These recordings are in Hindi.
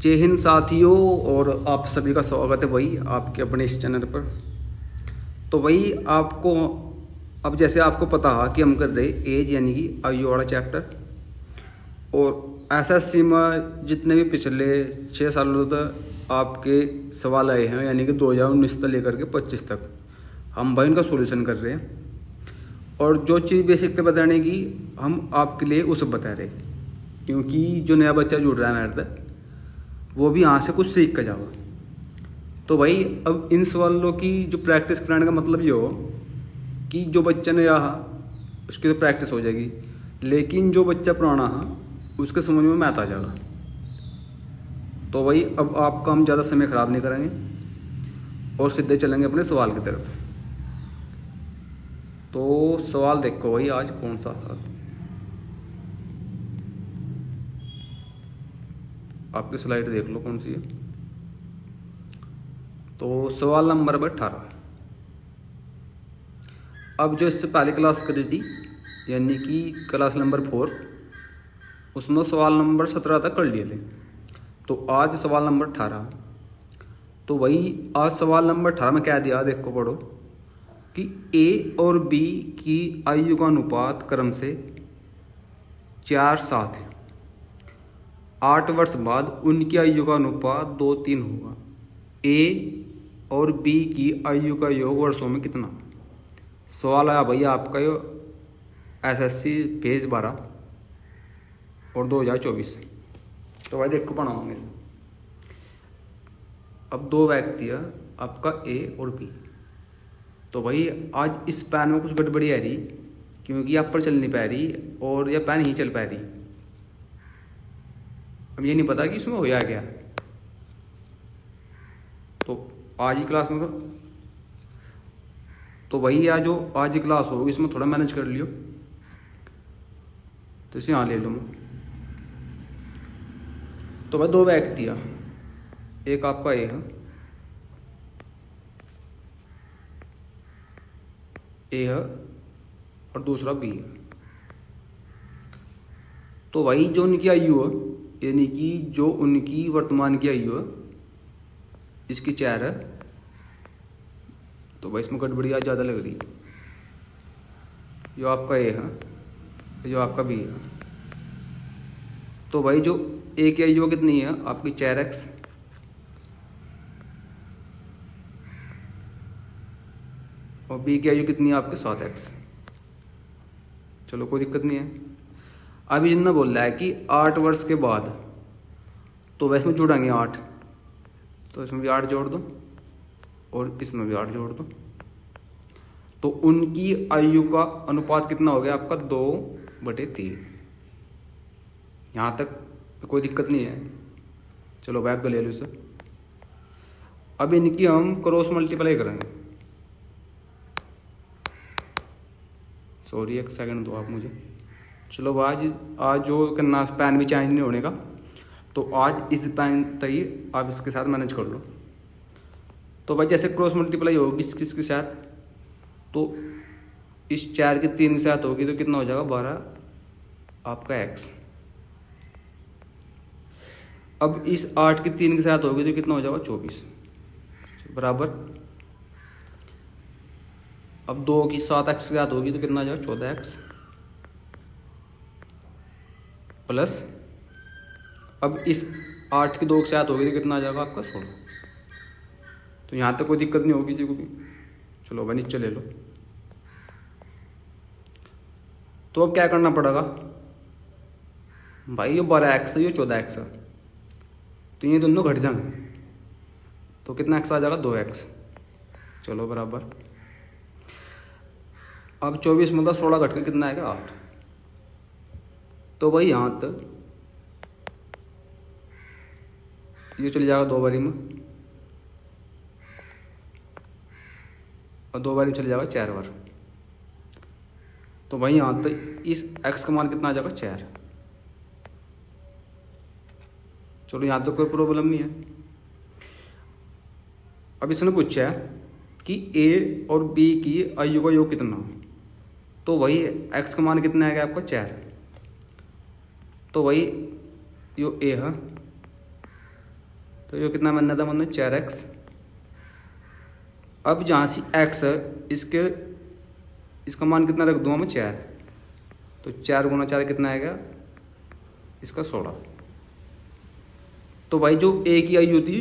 जय हिंद साथियों, और आप सभी का स्वागत है भाई आपके अपने इस चैनल पर। तो भाई आपको अब जैसे आपको पता है कि हम कर रहे एज यानी कि आयु वाला चैप्टर, और एसएससी में जितने भी पिछले 6 सालों तक आपके सवाल आए हैं यानी कि 2019 से लेकर के 25 तक हम भाई उनका सॉल्यूशन कर रहे हैं। और जो चीज़ बेसिक थे बताने की हम आपके लिए उसे बता रहे, क्योंकि जो नया बच्चा जुड़ रहा है मेरे तक वो भी यहाँ से कुछ सीख कर जाओ। तो भाई अब इन सवालों की जो प्रैक्टिस कराने का मतलब ये हो कि जो बच्चा नया है उसकी तो प्रैक्टिस हो जाएगी, लेकिन जो बच्चा पुराना है उसके समझ में मैथ आ जाएगा। तो भाई अब आपका हम ज़्यादा समय ख़राब नहीं करेंगे और सीधे चलेंगे अपने सवाल की तरफ। तो सवाल देखो भाई आज कौन सा था। आपकी स्लाइड देख लो कौन सी है। तो सवाल नंबर 18। अब जो इससे पहली क्लास करी थी यानी कि क्लास नंबर 4, उसमें सवाल नंबर 17 तक कर लिए थे। तो आज सवाल नंबर 18। तो वही आज सवाल नंबर 18 में क्या दिया देखो पढ़ो कि ए और बी की आयु का अनुपात क्रम से 4-7 है। 8 वर्ष बाद उनकी आयु का अनुपात 2-3 होगा। ए और बी की आयु का योग वर्षों में कितना। सवाल आया भैया आपका यो एसएससी पेज 12 और 2024। तो भाई देखो बनाओगे इसे। अब दो व्यक्ति है आपका ए और बी। तो भाई आज इस पैन में कुछ गड़बड़ी आ रही, क्योंकि आप पर चल नहीं पा रही और यह पैन ही चल पा रही। अब ये नहीं पता कि इसमें होया क्या। तो आज ही क्लास में तो वही आज जो आज की क्लास हो इसमें थोड़ा मैनेज कर लियो। तो इसे यहाँ ले लो मैं। तो भाई दो व्यक्ति है, एक आपका ए है और दूसरा बी है। तो भाई जो उनकी आयु है यानी कि जो उनकी वर्तमान की आयु है इसकी 4 है। तो भाई इसमें गड़बड़ी आज ज़्यादा लग रही। जो आपका ए है जो आपका बी है। तो भाई जो ए की आयु कितनी है आपकी 4x, और बी की आयु कितनी है आपके 7x। चलो कोई दिक्कत नहीं है। अभी जितना बोल रहा है कि 8 वर्ष के बाद, तो वैसे में जोड़ेंगे 8, तो इसमें भी 8 जोड़ दो और इसमें भी 8 जोड़ दो। तो उनकी आयु का अनुपात कितना हो गया आपका 2/3। यहाँ तक कोई दिक्कत नहीं है। चलो बैक को ले लो इसे। अब इनकी हम क्रॉस मल्टीप्लाई करेंगे। सॉरी एक सेकंड दो आप मुझे। चलो आज जो करना पैन भी चेंज नहीं होने का, तो आज इस पैन तक आप इसके साथ मैनेज कर लो। तो भाई जैसे क्रॉस मल्टीप्लाई होगी किसके साथ, तो इस 4 की 3 के साथ होगी तो कितना हो जाएगा 12 आपका x। अब इस 8 की 3 के साथ होगी तो कितना हो जाएगा 24 बराबर। अब 2 की 7x के साथ होगी तो कितना आ जाएगा 14x प्लस। अब इस 8 की 2 के साथ होगी तो कितना आ जाएगा आपका 16। तो यहाँ तक कोई दिक्कत नहीं होगी किसी को भी। चलो भाई नीचे ले लो। तो अब क्या करना पड़ेगा भाई, ये 12x है ये 14x है, तो ये दोनों घट जाएंगे। तो कितना x आ जाएगा 2x। चलो बराबर। अब 24 में 16 घट के कितना आएगा 8। तो भाई यहाँ तक ये चले जाएगा 2 बारी में, और 2 बारी में चले जाएगा 4 बार। तो भाई यहाँ तक इस x का मान कितना आ जाएगा 4। चलो यहाँ तक कोई प्रॉब्लम नहीं है। अब इसने पूछा है कि a और b की आयु का योग कितना। तो वही x का मान कितना आएगा आपका 4। तो वही जो a है तो ये कितना बनना था मतलब 4x। अब जहाँ से x है इसका मान कितना रख दूँगा मैं 4, तो 4 गुना 4 कितना आएगा इसका 16। तो भाई जो a की आयु होती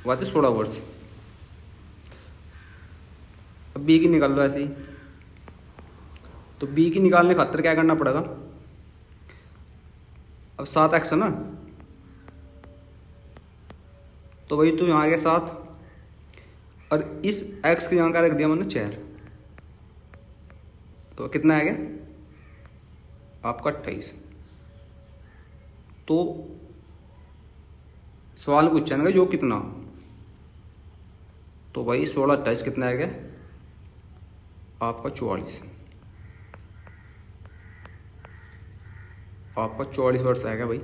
वो आती 16 वर्ष। अब b की निकाल लो ऐसे ही। तो b की निकालने खातर क्या करना पड़ेगा, अब 7x है ना, तो भाई तो यहाँ आ गया 7 और इस x की जगह क्या रख दिया मैंने 4, तो कितना आ गया आपका 28। तो सवाल पूछा ना जो कितना, तो भाई 16 28 कितना आ गया आपका 44, आपका 44 वर्ष आएगा भाई।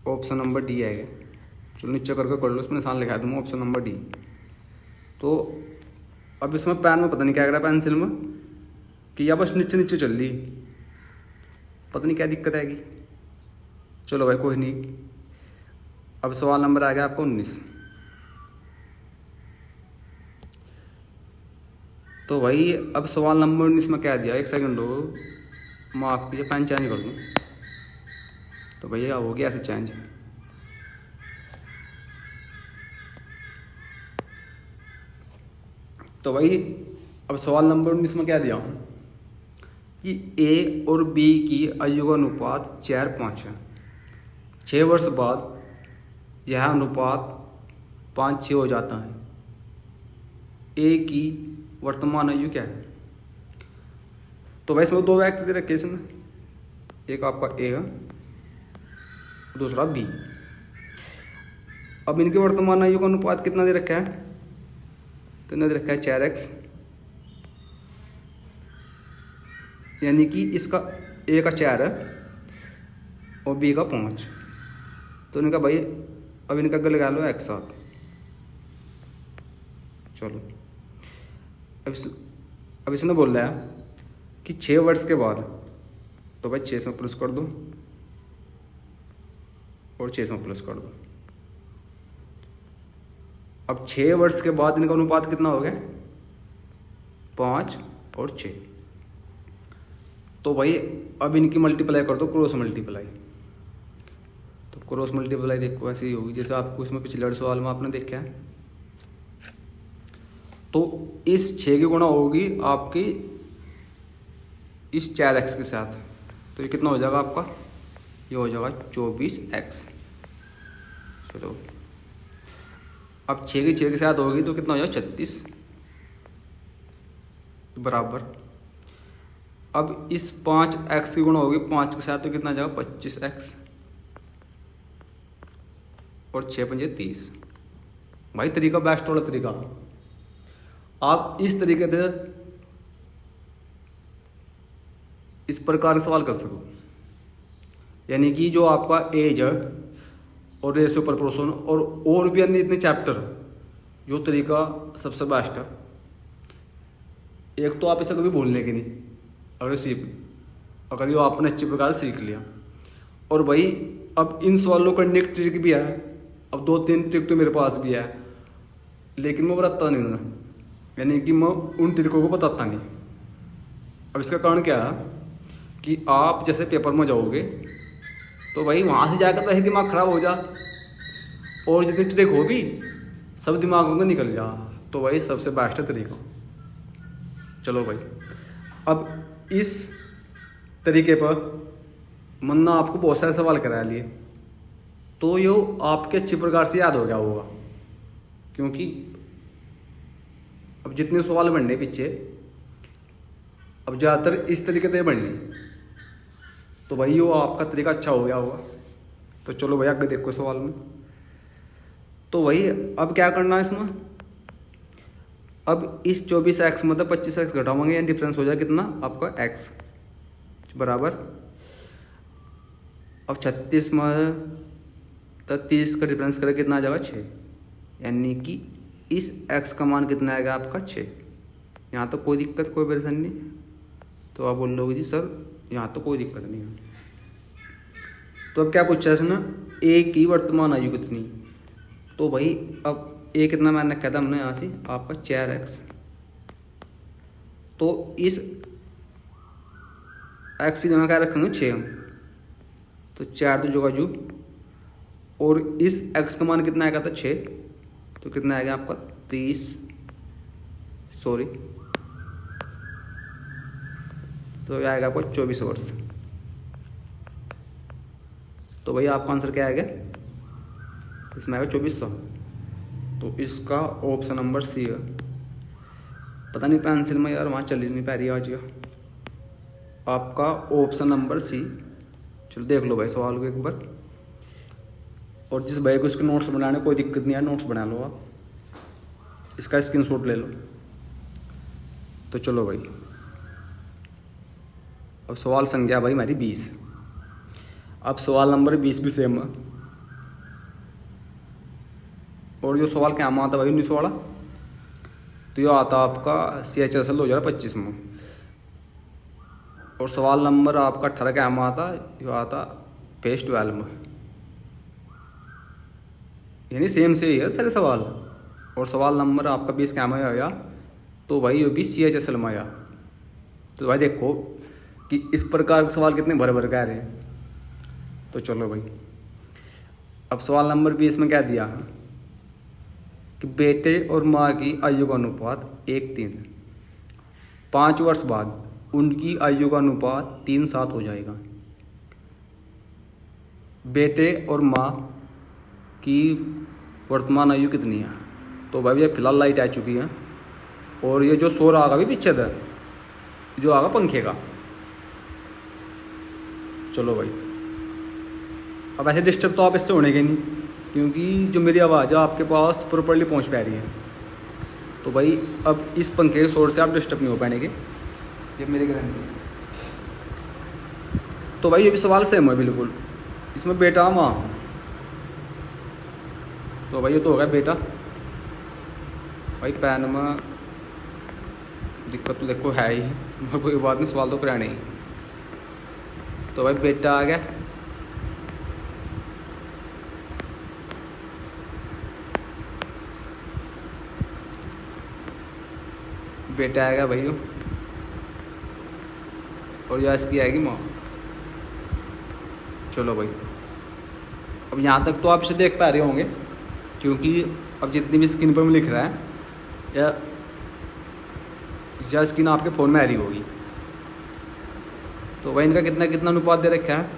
ऑप्शन नंबर डी आएगा। चलो नीचे करके कर लो, इसमें निशान लिखा दूँगा ऑप्शन नंबर डी। तो अब इसमें पेन में पता नहीं क्या कर रहा है, पेंसिल में कि या बस नीचे नीचे चल रही, पता नहीं क्या दिक्कत आएगी। चलो भाई कोई नहीं। अब सवाल नंबर आ गया आपका 19। तो भाई अब सवाल नंबर 19 में क्या दिया, एक सेकंड हो माफ कीजिए पेन चेंज कर दूँ। तो भैया हो गया ऐसे चेंज। तो भाई अब सवाल नंबर 19 में क्या दिया कि a और b की आयु का अनुपात 4:5 है। 6 वर्ष बाद यह अनुपात 5:6 हो जाता है। a की वर्तमान आयु क्या है। तो भाई इसमें 2 व्यक्ति दे रखे इसमें, एक आपका a है दूसरा b। अब इनके वर्तमान आयु का अनुपात कितना दे रखा है, तो इन्हें दे रखा है 4x, यानी कि इसका a का 4 है और b का 5। तो इनका भाई अब इनका गल लगा लो एक साथ। चलो अब इसने बोल रहा है कि 6 वर्ष के बाद, तो भाई 6 में प्लस कर दो और 6 में प्लस कर दो। अब 6 वर्ष के बाद इनका अनुपात कितना हो गया 5 और 6। तो भाई अब इनकी मल्टीप्लाई कर दो, क्रॉस मल्टीप्लाई। तो क्रॉस मल्टीप्लाई देखो ऐसे ही होगी जैसे आपको इसमें पिछले सवाल में आपने देखा है। तो इस 6 की गुणा होगी आपकी इस 4x के साथ, तो ये कितना हो जाएगा आपका, ये हो जाएगा 24x। चलो अब 6 की 6 के साथ होगी तो कितना हो जाएगा 36 बराबर। अब इस 5x की गुणा होगी 5 के साथ तो कितना आ जाएगा 25x और 6 पंजे 30। भाई तरीका बेस्ट वाला तरीका, आप इस तरीके से इस प्रकार सवाल कर सको, यानी कि जो आपका एज है और रेशियो प्रपोर्शन और भी अन्य इतने चैप्टर, जो तरीका सबसे बेस्ट है। एक तो आप इसे कभी भूलने की नहीं, अगर ये आपने अच्छी प्रकार सीख लिया। और भाई अब इन सवालों करने की ट्रिक भी है, अब 2-3 ट्रिक तो मेरे पास भी है, लेकिन मैं बताता नहीं उन्हें, यानी कि मैं उन ट्रिकों को बताता नहीं। अब इसका कारण क्या है कि आप जैसे पेपर में जाओगे तो भाई वहाँ से जाकर तो ही दिमाग खराब हो जा, और जितनी ट्रिक होगी सब दिमाग में निकल जा। तो भाई सबसे बेस्ट है तरीका। चलो भाई अब इस तरीके पर मन्ना आपको बहुत सारे सवाल करा लिए, तो ये आपके अच्छी प्रकार से याद हो गया होगा, क्योंकि अब जितने सवाल बनने पीछे अब ज़्यादातर इस तरीके से बनने, तो भाई वो आपका तरीका अच्छा हो गया होगा। तो चलो भाई आगे देखो सवाल में। तो भाई अब क्या करना है इसमें, अब इस 24x मतलब 25x घटावांगे, या डिफरेंस हो जाए कितना आपका x बराबर। अब 36 में 30 का डिफरेंस करें कितना आ जाएगा 6, यानी कि इस x का मान कितना आएगा आपका 6। यहाँ तो कोई दिक्कत कोई परेशानी नहीं, तो आप बोल लोगे जी सर यहाँ तो कोई दिक्कत नहीं है। तो अब क्या पूछा है इसने, ए की वर्तमान आयु कितनी। तो भाई अब ए कितना मैंने कहा था हमने यहाँ से आपका 4x। तो इस x की जगह क्या रखेंगे 6 हम, तो 4 2 जोगा जू, और इस x का मान कितना आएगा था 6, तो कितना आएगा आपका 30 सॉरी, तो ये आएगा आपको 24 वर्ष। तो भाई आपका आंसर क्या आएगा, इसमें आएगा 2400। तो इसका ऑप्शन नंबर सी है। पता नहीं पेंसिल में यार वहाँ चल ही नहीं पा रही आज, आपका ऑप्शन नंबर सी। चलो देख लो भाई सवाल को एक बार, और जिस भाई को इसके नोट्स बनाने कोई दिक्कत नहीं है, नोट्स बना लो आप, इसका स्क्रीनशॉट ले लो। तो चलो भाई, अब सवाल संख्या भाई हमारी 20। अब सवाल नंबर 20 भी सेम है, और जो सवाल क्या आता भाई 19 वाला, तो ये आता आपका CHSL 2025 में, और सवाल नंबर आपका 18 क्या आता, ये आता पेज 12 में, यानी सेम से ही है सारे सवाल। और सवाल नंबर आपका 20 क्या में आया, तो भाई ये भी CHSL में आया। तो भाई देखो कि इस प्रकार के सवाल कितने भर भर के आ रहे हैं। तो चलो भाई, अब सवाल नंबर 20 में क्या दिया है कि बेटे और माँ की आयु का अनुपात 1:3, 5 वर्ष बाद उनकी आयु का अनुपात 3:7 हो जाएगा। बेटे और माँ की वर्तमान आयु कितनी है। तो भाई ये फिलहाल लाइट आ चुकी है, और ये जो शोर आगा भी पीछे था, जो आगा पंखे का। चलो भाई, अब ऐसे डिस्टर्ब तो आप इससे होने के नहीं, क्योंकि जो मेरी आवाज़ है आपके पास प्रॉपर्ली पहुंच पा रही है। तो भाई अब इस पंखे के शोर से आप डिस्टर्ब नहीं हो पाएंगे, ये मेरी गारंटी। तो भाई ये भी सवाल सेम है बिल्कुल, इसमें बेटा माँ, तो भाई ये तो होगा बेटा। भाई पैन में दिक्कत तो देखो है ही, मगर कोई बात नहीं, सवाल तो पुराने ही। तो भाई बेटा आ गया, बेटा आएगा भाई, और यह इसकी आएगी माँ। चलो भाई, अब यहाँ तक तो आप इसे देख पा रहे होंगे, क्योंकि अब जितनी भी स्क्रीन पर में लिख रहा है या स्क्रीन आपके फ़ोन में आ रही होगी। तो भाई इनका कितना कितना अनुपात दे रखा है,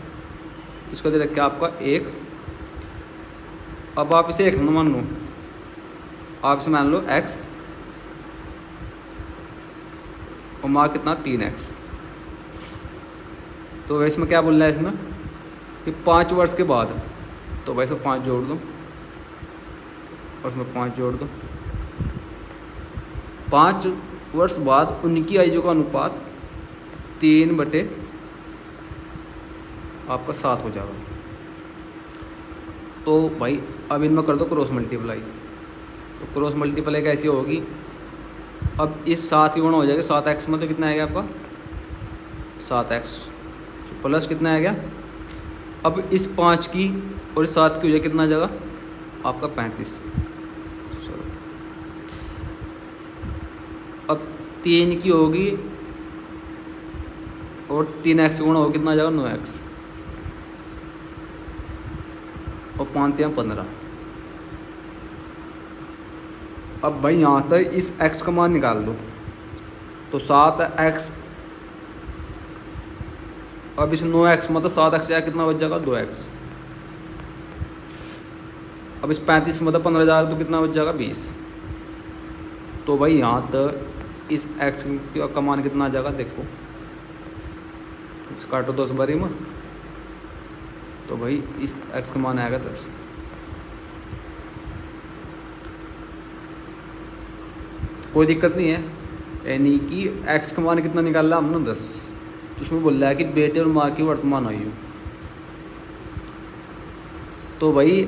इसका दे रखा है आपका 1। अब आप इसे 1 मान लो, आप इसे मान लो x, और माँ कितना 3x। तो वैसे इसमें क्या बोल रहा है इसमें कि 5 वर्ष के बाद, तो वैसे 5 जोड़ दो और उसमें 5 जोड़ दो, 5 वर्ष बाद उनकी आयु का अनुपात 3/7 आपका 7 हो जाएगा। तो भाई अब इनमें कर दो क्रॉस मल्टीप्लाई। तो क्रॉस मल्टीप्लाई कैसी होगी, अब इस 7 की गुणा हो जाएगा 7x में, तो कितना आएगा आपका 7x प्लस कितना आएगा, अब इस 5 की और इस 7 की हो जाए कितना जगह आपका 35। अब 3 की होगी और 3x गुणा होगी कितना जाएगा 9x, और 5 3 15। अब भाई यहाँ तक इस x का मान निकाल दो, तो 7x, अब इस 9x मतलब 7x जाएगा कितना बच जाएगा 2x। अब इस 35 मतलब 15 जाएगा तो कितना बच जाएगा 20। तो भाई यहाँ तक इस x का मान कितना आ जाएगा, देखो काटो 10 बारी में, तो भाई इस x का मान आएगा 10। कोई दिक्कत नहीं है, यानी कि x का मान कितना निकाला हमने 10। तो उसमें बोल रहा है कि बेटे और माँ की वर्तमान आयु। तो भाई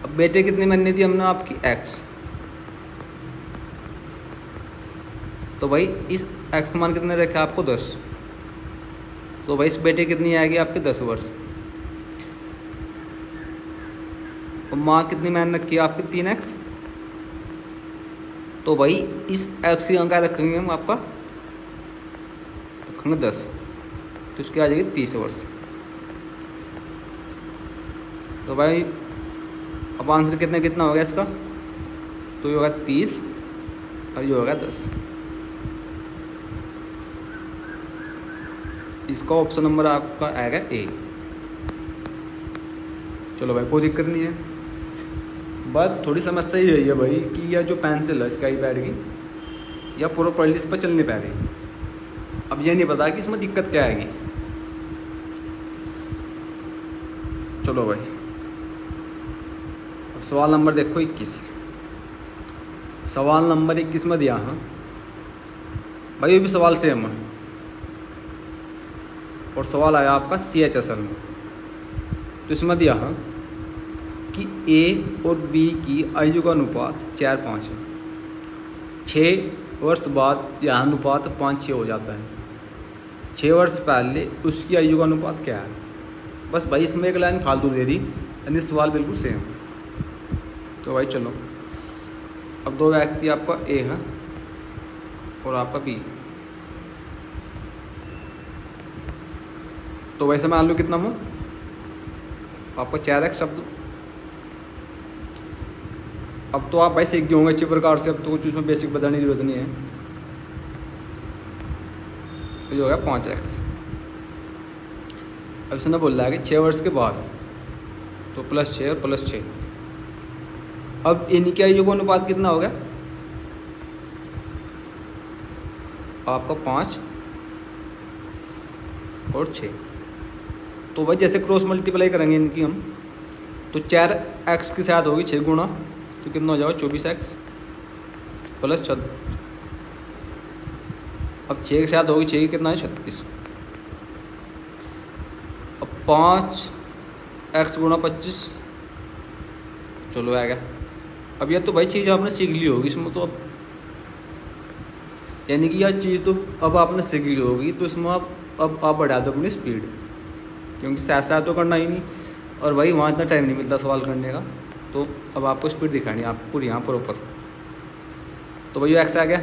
अब बेटे कितनी माननी थी हमने आपकी x, तो भाई इस x का मान कितने रखा आपको 10। तो भाई इस बेटे कितनी आएगी आपके 10 वर्ष। और माँ कितनी मैंने रखी है आपकी 3x। तो भाई इस x की अंक रखेंगे हम आपका, रखेंगे 10, तो इसकी आ जाएगी 30 वर्ष। तो भाई अब आंसर कितना होगा इसका, तो ये होगा 30 और ये होगा 10। इसका ऑप्शन नंबर आपका आएगा ए। चलो भाई कोई दिक्कत नहीं है, बस थोड़ी समस्या ही है भाई कि यह जो पेंसिल है स्काई पैड की, यह प्रॉपर्ली इस पर चल नहीं पा रही। अब ये नहीं पता कि इसमें दिक्कत क्या आएगी। चलो भाई अब सवाल नंबर देखो 21। सवाल नंबर 21 में दिया हाँ भाई, ये भी सवाल सेम है और सवाल आया आपका CHSL में। तो इसमें दिया हाँ कि A और B की आयु का अनुपात 4:5 है। 6 वर्ष बाद यह अनुपात 5:6 हो जाता है। 6 वर्ष पहले उसकी आयु का अनुपात क्या है। बस भाई इसमें एक लाइन फालतू दे दी, यानी सवाल बिल्कुल सेम। तो भाई चलो अब दो व्यक्ति आपका A है और आपका B। तो वैसे मान लो कितना मैं आपका 4x शब्द। अब तो आप भाई सीख गए होंगे अच्छी प्रकार से, अब तो कुछ इसमें बेसिक बताने की जरूरत नहीं है। तो ये हो गया 5x। अब इसने बोल रहा है कि 6 वर्ष के बाद, तो +6 और +6। अब इनकी आयु का अनुपात कितना हो गया आपका 5 और 6। तो भाई जैसे क्रॉस मल्टीप्लाई करेंगे इनकी हम, तो 4x के साथ होगी 6 गुणा, तो कितना हो जाएगा 24x + 6। अब 6 के साथ होगी 6 की कितना है 36। अब 5x गुणा 25, चलो आ गया। अब यह तो भाई चीज़ आपने सीख ली होगी इसमें, तो अब यानी कि यह चीज़ तो अब आपने सीख ली होगी, तो इसमें अब आप बढ़ा दो अपनी स्पीड, क्योंकि साथ साथ तो करना ही नहीं और भाई वहाँ इतना टाइम नहीं मिलता सवाल करने का। तो अब आपको स्पीड दिखानी है आपको पूरी यहाँ पर ऊपर। तो भाई x आ गया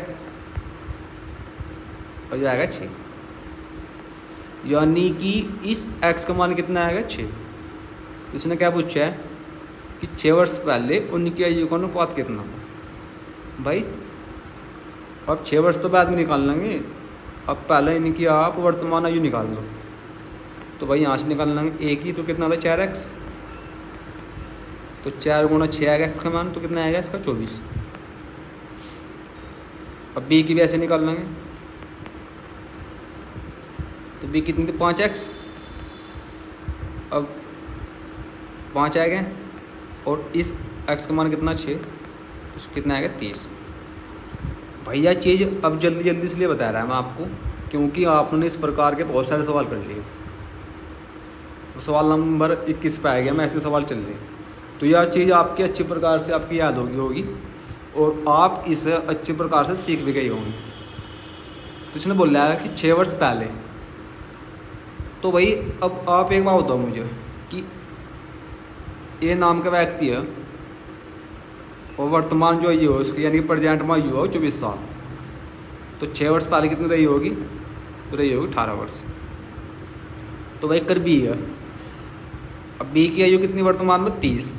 और ये आएगा 6, यानी कि इस x का मान कितना आएगा 6। तो इसने क्या पूछा है कि 6 वर्ष पहले उनकी आयु का अनुपात कितना था। भाई अब 6 वर्ष तो बाद में निकाल लेंगे, अब पहले इनकी आप वर्तमान आयु निकाल लो। तो भाई यहाँ से निकाल लेंगे एक ही, तो कितना था 4x, तो 4 गुणा 6 आएगा इसका मान, तो कितना आएगा इसका 24। अब B की भी ऐसे निकाल लेंगे, तो B कितनी थी 5x। अब 5 आएगा और इस x का मान कितना 6, तो कितना आएगा 30। भैया चीज़ अब जल्दी जल्दी इसलिए बता रहा है मैं आपको, क्योंकि आपने इस प्रकार के बहुत सारे सवाल कर लिए। सवाल नंबर 21 पे आ गया, मैं ऐसे सवाल चल रहे। तो यह चीज़ आपकी अच्छी प्रकार से आपकी याद होगी और आप इसे अच्छी प्रकार से सीख भी गई होंगी। तो इसने बोल रहा है कि 6 वर्ष पहले। तो भाई अब आप एक बात बताओ मुझे कि ए नाम का व्यक्ति है और वर्तमान जो आयु है उसकी, यानी प्रेजेंट में आयु है 24 साल। तो 6 वर्ष पहले कितनी रही होगी, तो रही होगी 18 वर्ष। तो भाई कर B है। अब B की आयु कितनी वर्तमान में 30।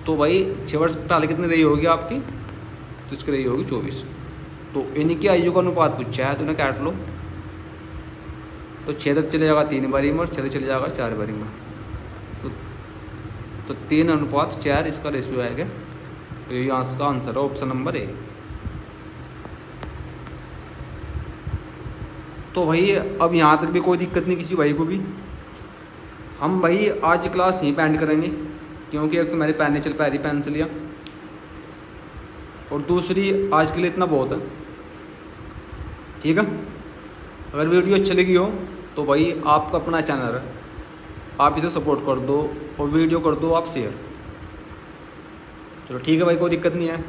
तो भाई 6 वर्ष पहले कितनी रही होगी आपकी, तो इसकी रही होगी 24। तो इनकी आयु का अनुपात पूछा है, तो इन्हें काट लो। तो 6 तक चले जाएगा 3 बारी में और 6 तक चले जाएगा 4 बारी में, तो 3:4 इसका रेशियो आएगा। तो ये यहाँ का आंसर है ऑप्शन नंबर ए। तो भाई अब यहाँ तक भी कोई दिक्कत नहीं किसी भाई को भी। हम भाई आज क्लास यहीं पे एंड करेंगे, क्योंकि एक तो मेरी पेन नहीं चल पा रही पेंसिलियाँ, और दूसरी आज के लिए इतना बहुत है। ठीक है, अगर वीडियो अच्छी लगी हो तो भाई आपका अपना चैनल है, आप इसे सपोर्ट कर दो और वीडियो कर दो आप शेयर। चलो ठीक है भाई, कोई दिक्कत नहीं है।